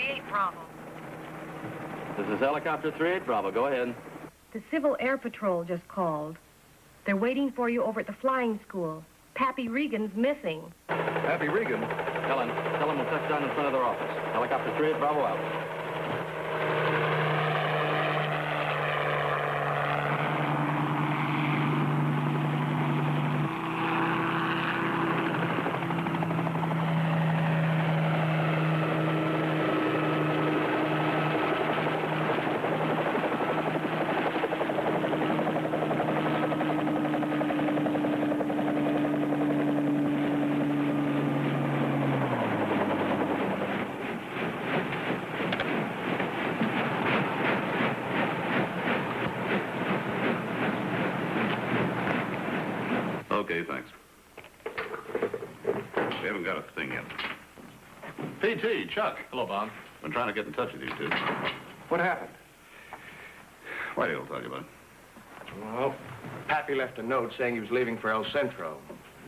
38 Bravo. This is helicopter 38 Bravo. Go ahead. The Civil Air Patrol just called. They're waiting for you over at the flying school. Pappy Regan's missing. Pappy Regan? Tell him we'll touch down in front of their office. Helicopter 38 Bravo out. Okay, thanks. We haven't got a thing yet. P.T., Chuck. Hello, Bob. Been trying to get in touch with you two. What happened? Whitey will tell you about it. Well, Pappy left a note saying he was leaving for El Centro.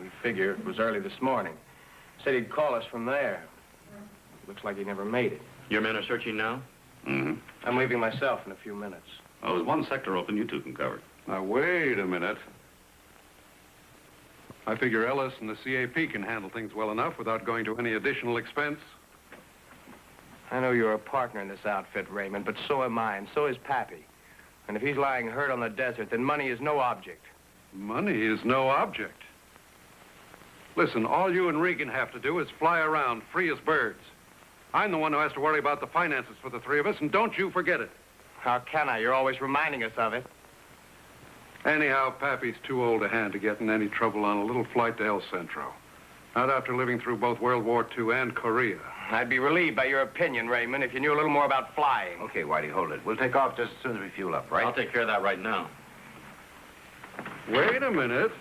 We figure it was early this morning. Said he'd call us from there. Looks like he never made it. Your men are searching now? Mm-hmm. I'm leaving myself in a few minutes. Oh, there's one sector open you two can cover. Now, wait a minute. I figure Ellis and the CAP can handle things well enough without going to any additional expense. I know you're a partner in this outfit, Raymond, but so am I, and so is Pappy. And if he's lying hurt on the desert, then money is no object. Money is no object. Listen, all you and Regan have to do is fly around free as birds. I'm the one who has to worry about the finances for the three of us, and don't you forget it. How can I? You're always reminding us of it. Anyhow, Pappy's too old a hand to get in any trouble on a little flight to El Centro. Not after living through both World War II and Korea. I'd be relieved by your opinion, Raymond, if you knew a little more about flying. Okay, Whitey, hold it. We'll take off just as soon as we fuel up, right? I'll take care of that right now. Wait a minute.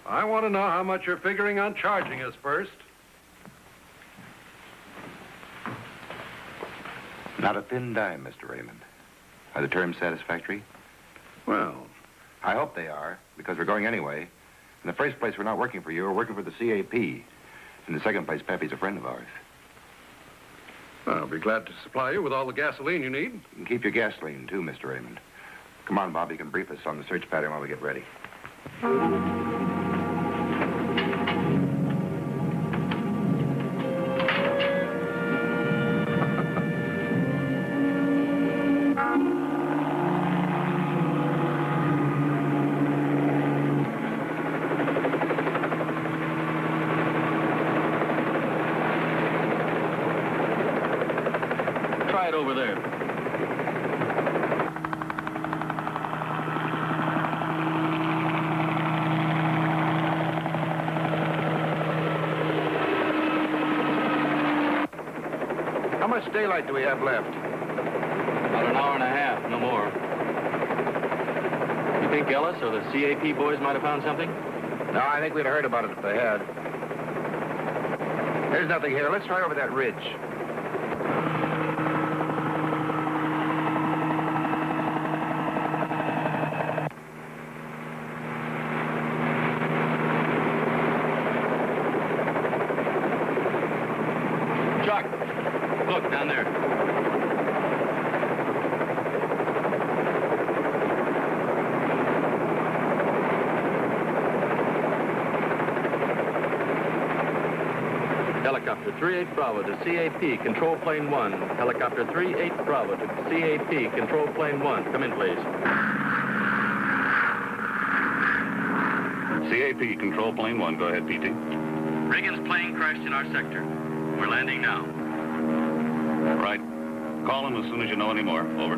I want to know how much you're figuring on charging us first. Not a thin dime, Mr. Raymond. Are the terms satisfactory? Well, I hope they are, because we're going anyway. In the first place, we're not working for you. We're working for the CAP. In the second place, Pappy's a friend of ours. I'll be glad to supply you with all the gasoline you need. You can keep your gasoline, too, Mr. Raymond. Come on, Bob. You can brief us on the search pattern while we get ready. Over there. How much daylight do we have left? About an hour and a half, no more. You think Ellis or the CAP boys might have found something? No, I think we'd have heard about it if they had. There's nothing here. Let's try over that ridge. Look, down there. Helicopter 38 Bravo to CAP, control plane 1. Helicopter 38 Bravo to CAP, control plane 1. Come in, please. CAP, control plane 1. Go ahead, PT. Regan's plane crashed in our sector. We're landing now. Right. Call him as soon as you know any more. Over.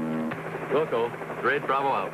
Wilco, 38 Bravo out.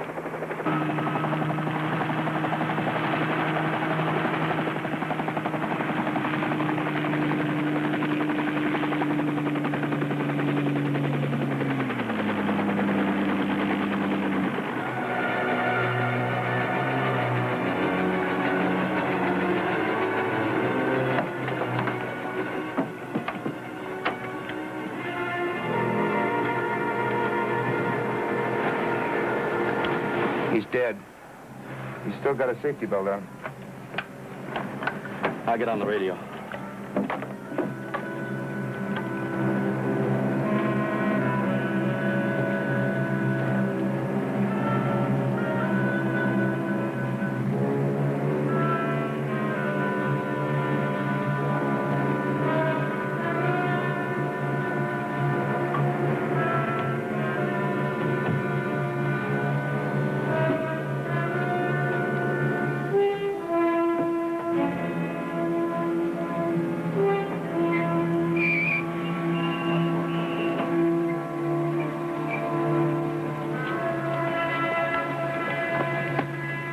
He's dead. He's still got a safety belt on. I'll get on the radio.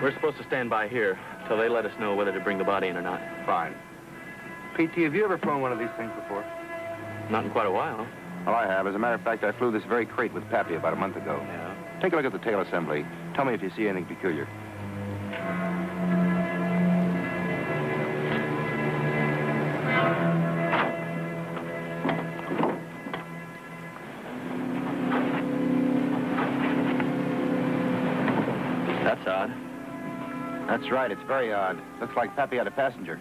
We're supposed to stand by here till they let us know whether to bring the body in or not. Fine. P.T., have you ever flown one of these things before? Not in quite a while. Well, I have. As a matter of fact, I flew this very crate with Pappy about a month ago. Yeah. Take a look at the tail assembly. Tell me if you see anything peculiar. That's odd. That's right. It's very odd. Looks like Pappy had a passenger.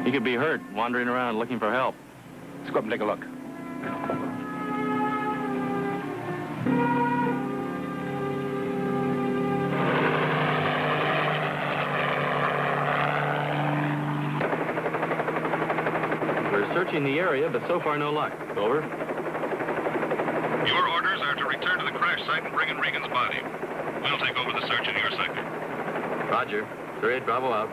He could be hurt, wandering around looking for help. Let's go up and take a look. We're searching the area, but so far no luck. Over. Your orders are to return to the crash site and bring in Regan's body. We'll take over the search in your sector. Roger. 38 Bravo out.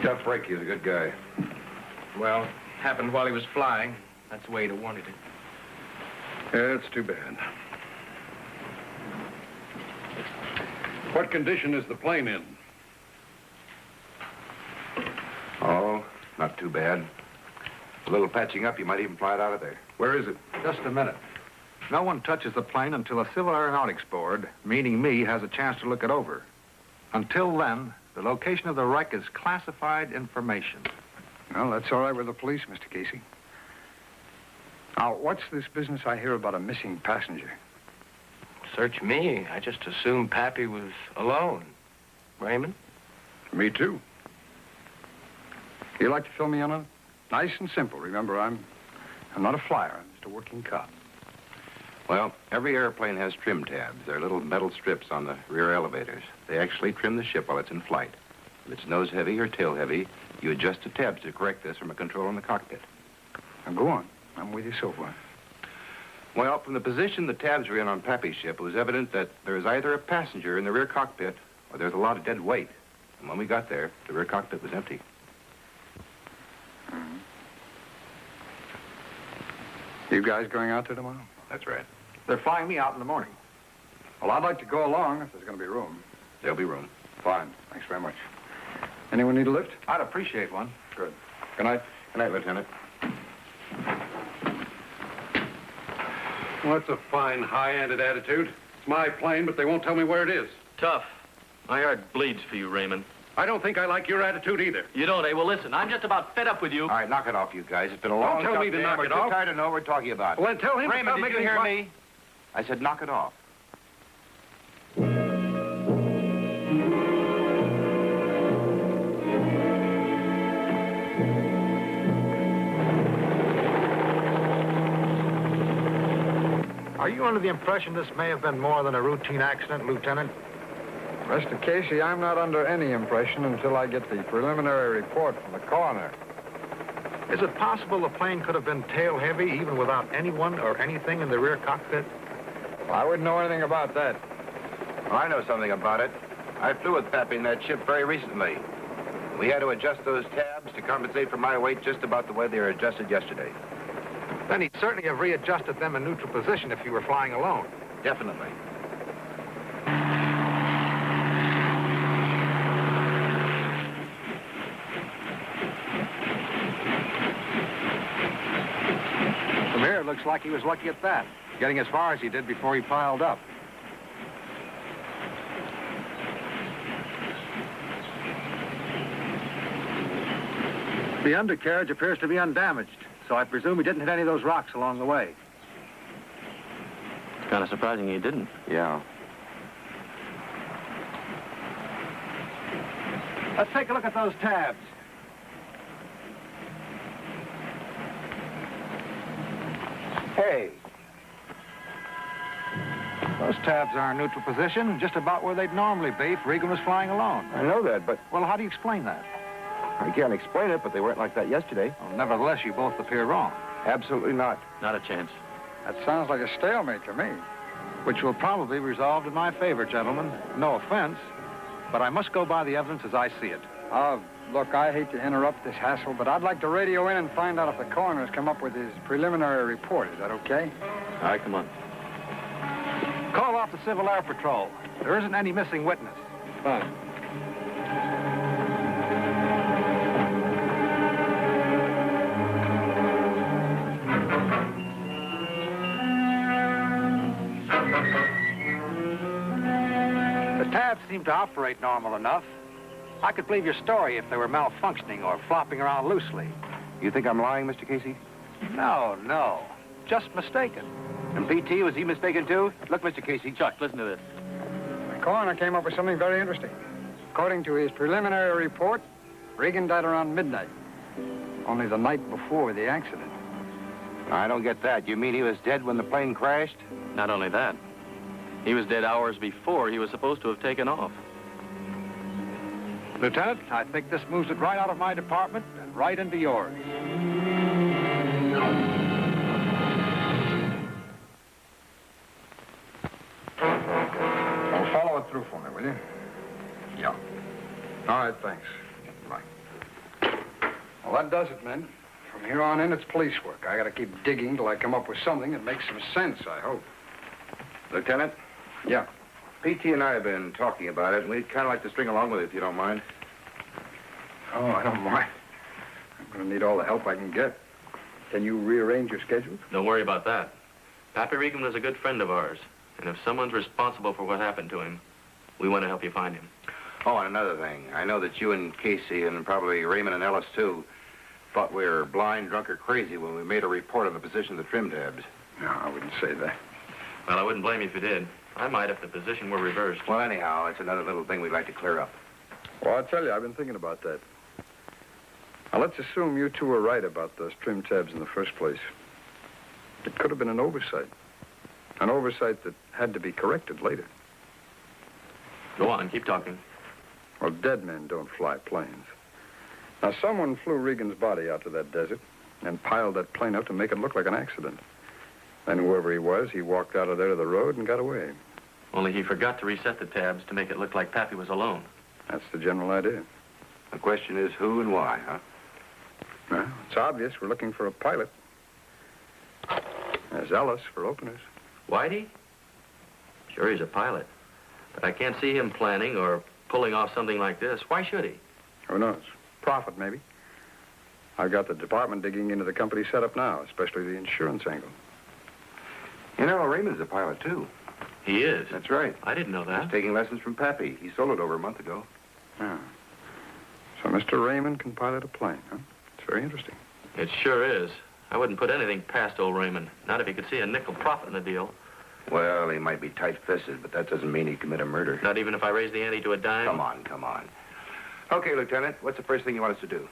Tough break. He was a good guy. Well, happened while he was flying. That's the way he'd have wanted it. Yeah, it's too bad. What condition is the plane in? Oh, not too bad. A little patching up, you might even fly it out of there. Where is it? Just a minute. No one touches the plane until a Civil Aeronautics Board, meaning me, has a chance to look it over. Until then, the location of the wreck is classified information. Well, that's all right with the police, Mr. Casey. Now, what's this business I hear about a missing passenger? Search me. I just assumed Pappy was alone. Raymond? Me too. You like to fill me in on it? Nice and simple. Remember, I'm not a flyer. I'm just a working cop. Well, every airplane has trim tabs. They're little metal strips on the rear elevators. They actually trim the ship while it's in flight. If it's nose heavy or tail heavy, you adjust the tabs to correct this from a control in the cockpit. Now, go on. I'm with you so far. Well, from the position the tabs were in on Pappy's ship, it was evident that there was either a passenger in the rear cockpit or there's a lot of dead weight. And when we got there, the rear cockpit was empty. Mm-hmm. You guys going out there tomorrow? That's right. They're flying me out in the morning. Well, I'd like to go along if there's going to be room. There'll be room. Fine. Thanks very much. Anyone need a lift? I'd appreciate one. Good. Good night. Good night, Lieutenant. Well, that's a fine, high-handed attitude. It's my plane, but they won't tell me where it is. Tough. My heart bleeds for you, Raymond. I don't think I like your attitude either. You don't, eh? Well, listen, I'm just about fed up with you. All right, knock it off, you guys. It's been a long Don't tell me to day. knock We're it too off. tired to know what we're talking about. Well, then tell him to Raymond, stop did you making hear me? me? I said knock it off. Are you under the impression this may have been more than a routine accident, Lieutenant? Mr. Casey, I'm not under any impression until I get the preliminary report from the coroner. Is it possible the plane could have been tail heavy even without anyone or anything in the rear cockpit? Well, I wouldn't know anything about that. Well, I know something about it. I flew with Pappy in that ship very recently. We had to adjust those tabs to compensate for my weight just about the way they were adjusted yesterday. Then he'd certainly have readjusted them in neutral position if you were flying alone. Definitely. From here, it looks like he was lucky at that, getting as far as he did before he piled up. The undercarriage appears to be undamaged, so I presume he didn't hit any of those rocks along the way. It's kind of surprising he didn't. Yeah. Let's take a look at those tabs. Hey. Those tabs are in neutral position, just about where they'd normally be if Regan was flying alone. I know that, but Well, how do you explain that? I can't explain it, but they weren't like that yesterday. Well, nevertheless, you both appear wrong. Absolutely not. Not a chance. That sounds like a stalemate to me. Which will probably be resolved in my favor, gentlemen. No offense, but I must go by the evidence as I see it. Look, I hate to interrupt this hassle, but I'd like to radio in and find out if the coroner's come up with his preliminary report. Is that okay? All right, come on. Call off the Civil Air Patrol. There isn't any missing witness. Fine. The tabs seem to operate normal enough. I could believe your story if they were malfunctioning or flopping around loosely. You think I'm lying, Mr. Casey? No. Just mistaken. And P.T., was he mistaken, too? Look, Mr. Casey. Chuck, listen to this. The coroner came up with something very interesting. According to his preliminary report, Regan died around midnight. Only the night before the accident. I don't get that. You mean he was dead when the plane crashed? Not only that, he was dead hours before he was supposed to have taken off. Lieutenant, I think this moves it right out of my department and right into yours. Well, follow it through for me, will you? Yeah. All right, thanks. Bye. Well, that does it, men. From here on in, it's police work. I gotta keep digging till I come up with something that makes some sense, I hope. Lieutenant? Yeah. P.T. and I have been talking about it, and we'd kind of like to string along with it, if you don't mind. Oh, I don't mind. I'm gonna need all the help I can get. Can you rearrange your schedule? Don't worry about that. Pappy Regan was a good friend of ours. And if someone's responsible for what happened to him, we want to help you find him. Oh, and another thing. I know that you and Casey, and probably Raymond and Ellis, too, thought we were blind, drunk, or crazy when we made a report on the position of the trim tabs. No, I wouldn't say that. Well, I wouldn't blame you if you did. I might if the position were reversed. Well, anyhow, it's another little thing we'd like to clear up. Well, I'll tell you, I've been thinking about that. Now, let's assume you two were right about those trim tabs in the first place. It could have been an oversight. An oversight that had to be corrected later. Go on, keep talking. Well, dead men don't fly planes. Now, someone flew Regan's body out to that desert and piled that plane up to make it look like an accident. Then whoever he was, he walked out of there to the road and got away. Only he forgot to reset the tabs to make it look like Pappy was alone. That's the general idea. The question is who and why, huh? Well, it's obvious we're looking for a pilot. There's Ellis for openers. Whitey? Sure, he's a pilot. But I can't see him planning or pulling off something like this. Why should he? Who knows? Profit, maybe. I've got the department digging into the company setup now, especially the insurance angle. You know, Raymond's a pilot, too. He is? That's right. I didn't know that. He's taking lessons from Pappy. He soloed over a month ago. Yeah. So Mr. Raymond can pilot a plane, huh? It's very interesting. It sure is. I wouldn't put anything past old Raymond. Not if he could see a nickel profit in the deal. Well, he might be tight-fisted, but that doesn't mean he'd commit a murder. Not even if I raise the ante to a dime? Come on. Okay, Lieutenant, what's the first thing you want us to do?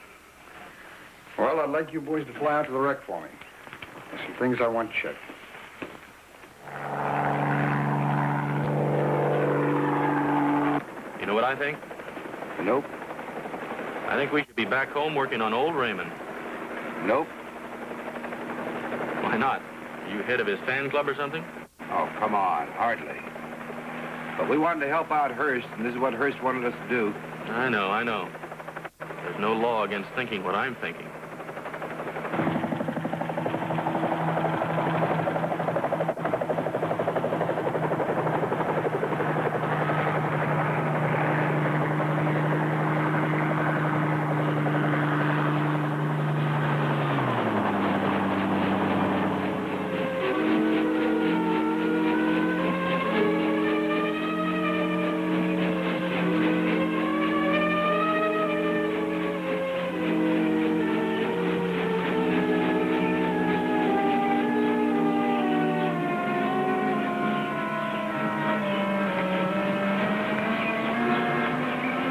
Well, I'd like you boys to fly out to the wreck for me. There's some things I want checked. You know what I think? Nope. I think we should be back home working on old Raymond. Nope. Why not? You head of his fan club or something? Oh, come on, hardly. But we wanted to help out Hearst, and this is what Hearst wanted us to do. I know. There's no law against thinking what I'm thinking.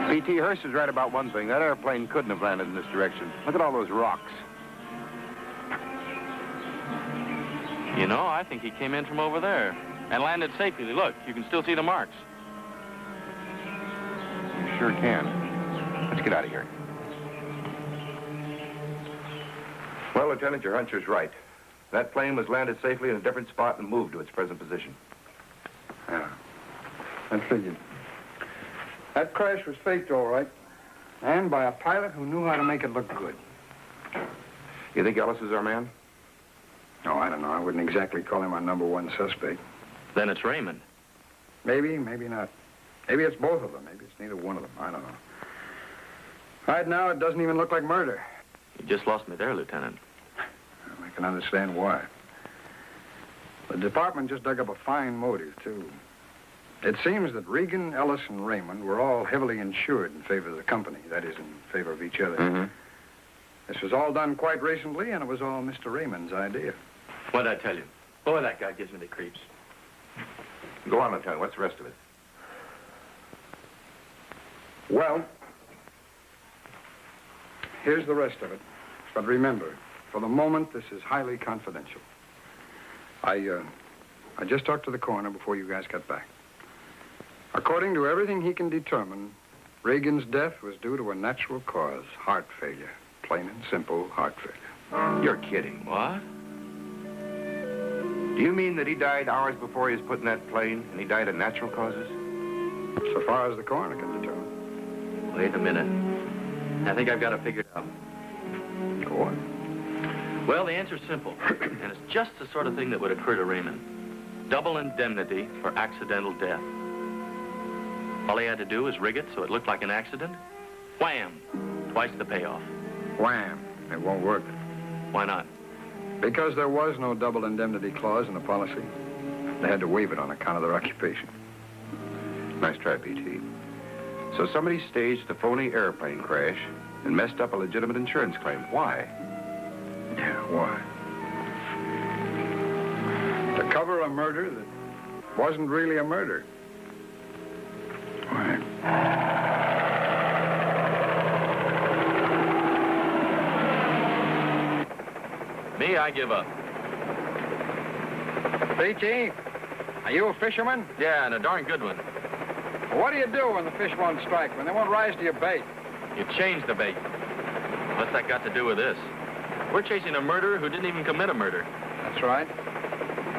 P.T. Hearst is right about one thing. That airplane couldn't have landed in this direction. Look at all those rocks. You know, I think he came in from over there. And landed safely. Look, you can still see the marks. You sure can. Let's get out of here. Well, Lieutenant, your huncher's right. That plane was landed safely in a different spot and moved to its present position. Yeah. I figured. That crash was faked, all right. And by a pilot who knew how to make it look good. You think Ellis is our man? Oh, I don't know. I wouldn't exactly call him our #1 suspect. Then it's Raymond. Maybe, maybe not. Maybe it's both of them. Maybe it's neither one of them. I don't know. Right now, it doesn't even look like murder. You just lost me there, Lieutenant. I can understand why. The department just dug up a fine motive, too. It seems that Regan, Ellis, and Raymond were all heavily insured in favor of the company. That is, in favor of each other. Mm-hmm. This was all done quite recently, and it was all Mr. Raymond's idea. What'd I tell you? Boy, that guy gives me the creeps. Go on, Lieutenant. What's the rest of it? Well, here's the rest of it. But remember, for the moment, this is highly confidential. I just talked to the coroner before you guys got back. According to everything he can determine, Reagan's death was due to a natural cause, heart failure. Plain and simple heart failure. You're kidding. What? Do you mean that he died hours before he was put in that plane, and he died of natural causes? So far as the coroner can determine. Wait a minute. I think I've got it figured out. Go on. Well, the answer's simple, and it's just the sort of thing that would occur to Raymond. Double indemnity for accidental death. All he had to do was rig it so it looked like an accident. Wham! Twice the payoff. Wham! It won't work. Why not? Because there was no double indemnity clause in the policy. They had to waive it on account of their occupation. Nice try, BT. So somebody staged a phony airplane crash and messed up a legitimate insurance claim. Why? Yeah, why? To cover a murder that wasn't really a murder. Why? Me, I give up. BT, are you a fisherman? Yeah, and a darn good one. What do you do when the fish won't strike, when they won't rise to your bait? You changed the bait. What's that got to do with this? We're chasing a murderer who didn't even commit a murder. That's right.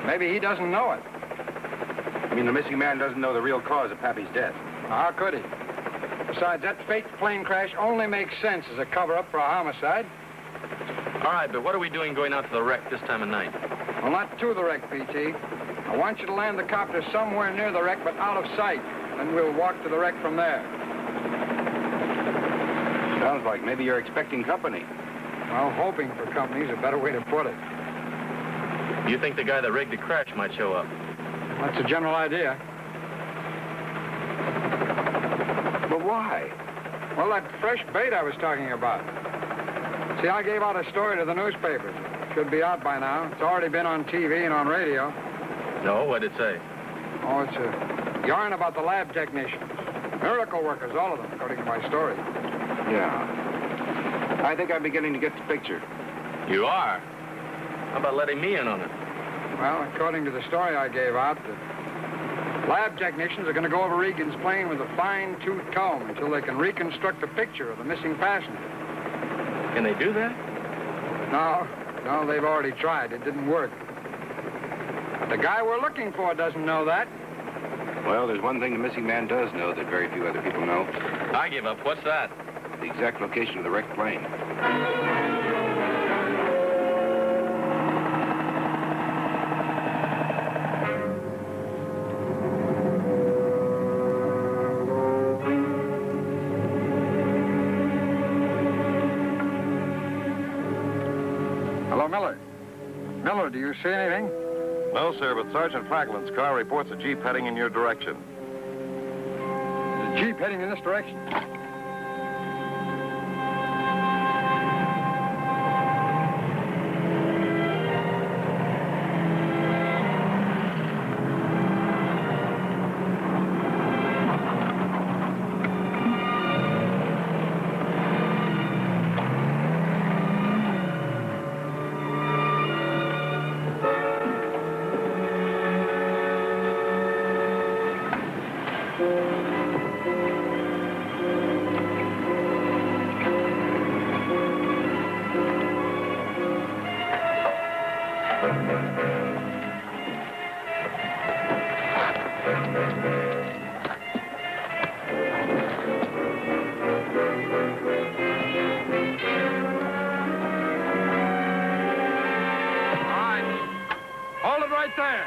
Maybe he doesn't know it. I mean, the missing man doesn't know the real cause of Pappy's death. How could he? Besides, that faked plane crash only makes sense as a cover-up for a homicide. All right, but what are we doing going out to the wreck this time of night? Well, not to the wreck, BT. I want you to land the copter somewhere near the wreck, but out of sight. Then we'll walk to the wreck from there. Sounds like maybe you're expecting company. Well, hoping for company's a better way to put it. You think the guy that rigged the crash might show up? That's a general idea. But why? Well, that fresh bait I was talking about. See, I gave out a story to the newspapers. Should be out by now. It's already been on TV and on radio. No, what'd it say? Oh, it's a yarn about the lab technicians. Miracle workers, all of them, according to my story. Yeah. I think I'm beginning to get the picture. You are? How about letting me in on it? Well, according to the story I gave out, the lab technicians are going to go over Regan's plane with a fine-tooth comb until they can reconstruct a picture of the missing passenger. Can they do that? No, they've already tried. It didn't work. The guy we're looking for doesn't know that. Well, there's one thing the missing man does know that very few other people know. I give up. What's that? The exact location of the wrecked plane. Hello, Miller. Miller, do you see anything? No, sir, but Sergeant Franklin's car reports a Jeep heading in your direction. The Jeep heading in this direction. Hold it right there.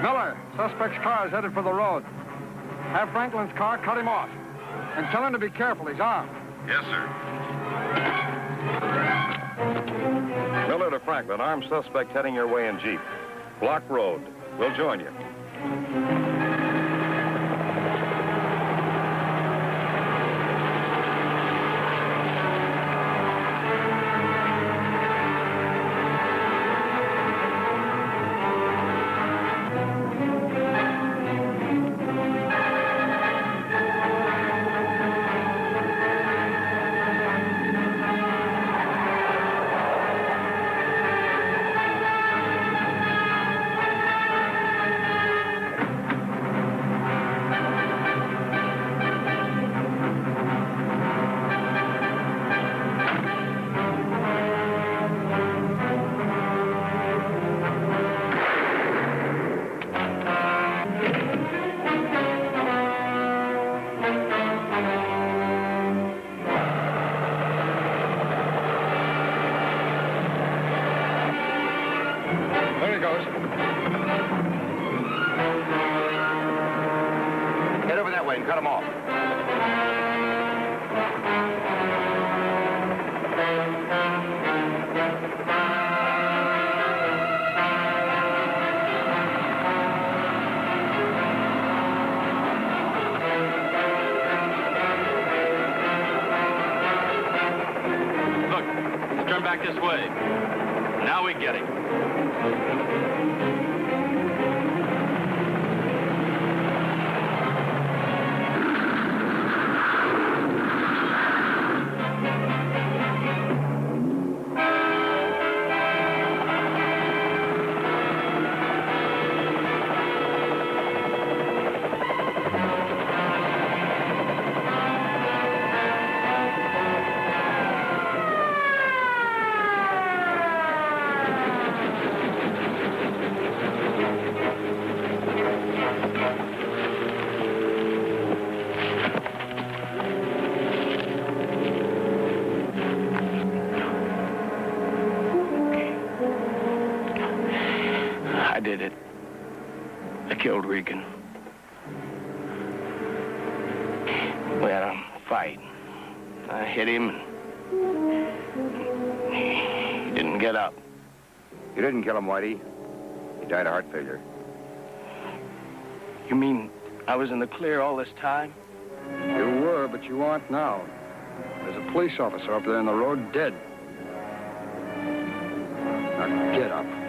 Miller, suspect's car is headed for the road. Have Franklin's car cut him off. And tell him to be careful. He's armed. Yes, sir. Miller to Franklin, armed suspect heading your way in Jeep. Block road. We'll join you. Head over that way and cut them off. Look, let's turn back this way. Now we get him. I did it. I killed Regan. We had a fight. I hit him, and he didn't get up. You didn't kill him, Whitey. He died of heart failure. You mean I was in the clear all this time? You were, but you aren't now. There's a police officer up there in the road dead. Now get up.